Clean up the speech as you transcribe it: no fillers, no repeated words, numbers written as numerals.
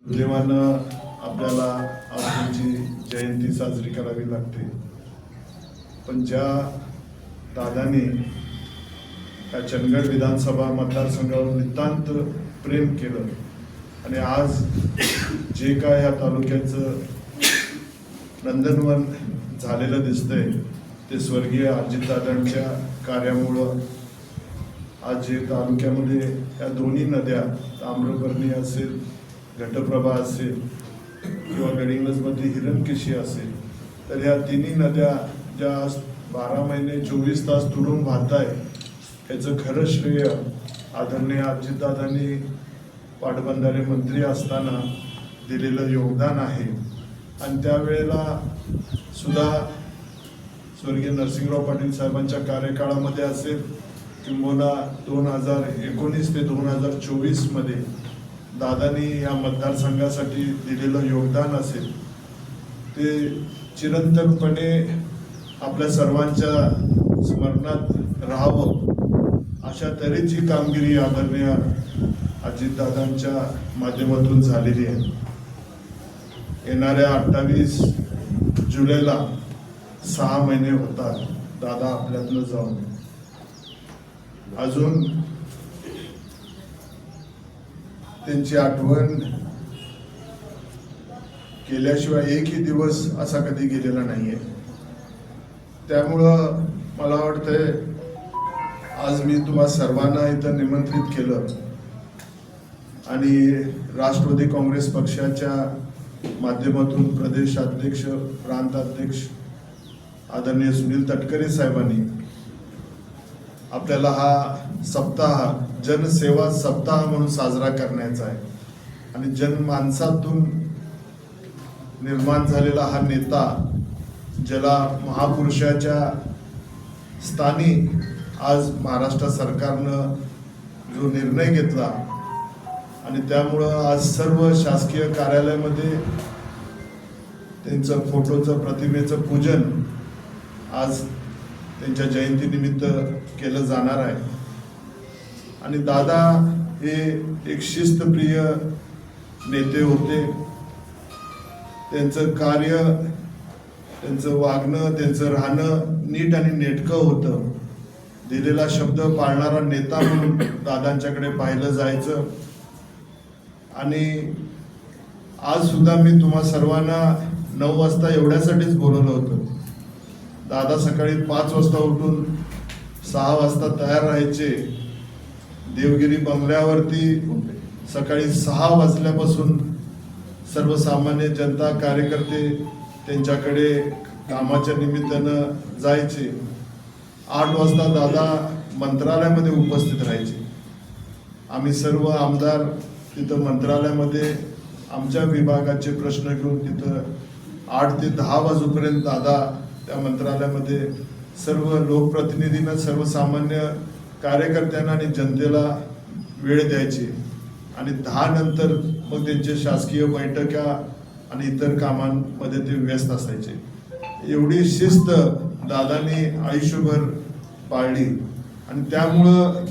दुर्दैवानं आपल्याला आज त्यांची जयंती साजरी करावी लागते, पण ज्या दादांनी या चंदगड विधानसभा मतदारसंघावर नितांत प्रेम केलं आणि आज जे काय या तालुक्याचं नंदनवन झालेलं दिसतंय ते स्वर्गीय अजितदादांच्या कार्यामुळं आज जे तालुक्यामध्ये या दोन्ही नद्या ताम्रपर्णी असेल, घटप्रभा असेल किंवा गडिंग्लजमध्ये हिरणकेशी असेल, तर ह्या तिन्ही नद्या ज्या 12 महिने 24 तास तुडून वाहत आहे याचं खरं श्रेय आदरणीय अजितदादांनी पाटबंधारे मंत्री असताना दिलेलं योगदान आहे. आणि त्यावेळेला सुद्धा स्वर्गीय नरसिंहराव पाटील साहेबांच्या कार्यकाळामध्ये असेल किंबहुना 2019 ते 2024 मध्ये दादांनी या मतदारसंघासाठी दिलेलं योगदान असेल ते चिरंतनपणे आपल्या सर्वांच्या स्मरणात राहावं अशा तऱ्हेची कामगिरी आदरणीय अजितदादांच्या माध्यमातून झालेली आहे. येणाऱ्या 28 जुलैला 6 महिने होतात दादा आपल्यातनं जाऊन. अजून त्यांची आठवण केल्याशिवाय एकही दिवस असा कधी गेलेला नाहीये. त्यामुळं मला वाटतंय आज मी तुम्हा सर्वांना इथं निमंत्रित केलं आणि राष्ट्रवादी काँग्रेस पक्षाच्या माध्यमातून प्रदेशाध्यक्ष, प्रांताध्यक्ष आदरणीय सुनील तटकरे साहेबांनी आपल्याला हा सप्ताह जनसेवा सप्ताह म्हणून साजरा करण्याचा आहे. आणि जनमानसातून निर्माण झालेला हा नेता, ज्याला महापुरुषाच्या स्थानी आज महाराष्ट्र सरकारनं जो निर्णय घेतला आणि त्यामुळं आज सर्व शासकीय कार्यालयामध्ये त्यांचं फोटोचं, प्रतिमेचं पूजन आज त्यांच्या जयंतीनिमित्त केलं जाणार आहे. आणि दादा हे एक शिस्तप्रिय नेते होते. त्यांचं कार्य, त्यांचं वागणं, त्यांचं राहणं नीट आणि नेटकं होतं. दिलेला शब्द पाळणारा नेता म्हणून दादांच्याकडे पाहिलं जायचं. आणि आज सुद्धा मी तुम्हा सर्वांना 9 वाजता एवढ्यासाठीच बोलवलं होतं. दादा सकाळी 5 वाजता उठून 6 वाजता तयार राहायचे. देवगिरी बंगल्यावरती सकाळी 6 वाजल्यापासून सर्वसामान्य जनता, कार्यकर्ते त्यांच्याकडे कामाच्या निमित्तानं जायचे. 8 वाजता दादा मंत्रालयामध्ये उपस्थित राहायचे. आम्ही सर्व आमदार तिथं मंत्रालयामध्ये आमच्या विभागाचे प्रश्न घेऊन तिथं 8 ते 10 वाजेपर्यंत दादा त्या मंत्रालयामध्ये सर्व लोकप्रतिनिधींना, सर्वसामान्य कार्यकर्त्यांना आणि जनतेला वेळ द्यायचे. आणि 10 नंतर मग त्यांचे शासकीय बैठका आणि इतर कामांमध्ये ते व्यस्त असायचे. एवढी शिस्त दादांनी आयुष्यभर पाळली आणि त्यामुळं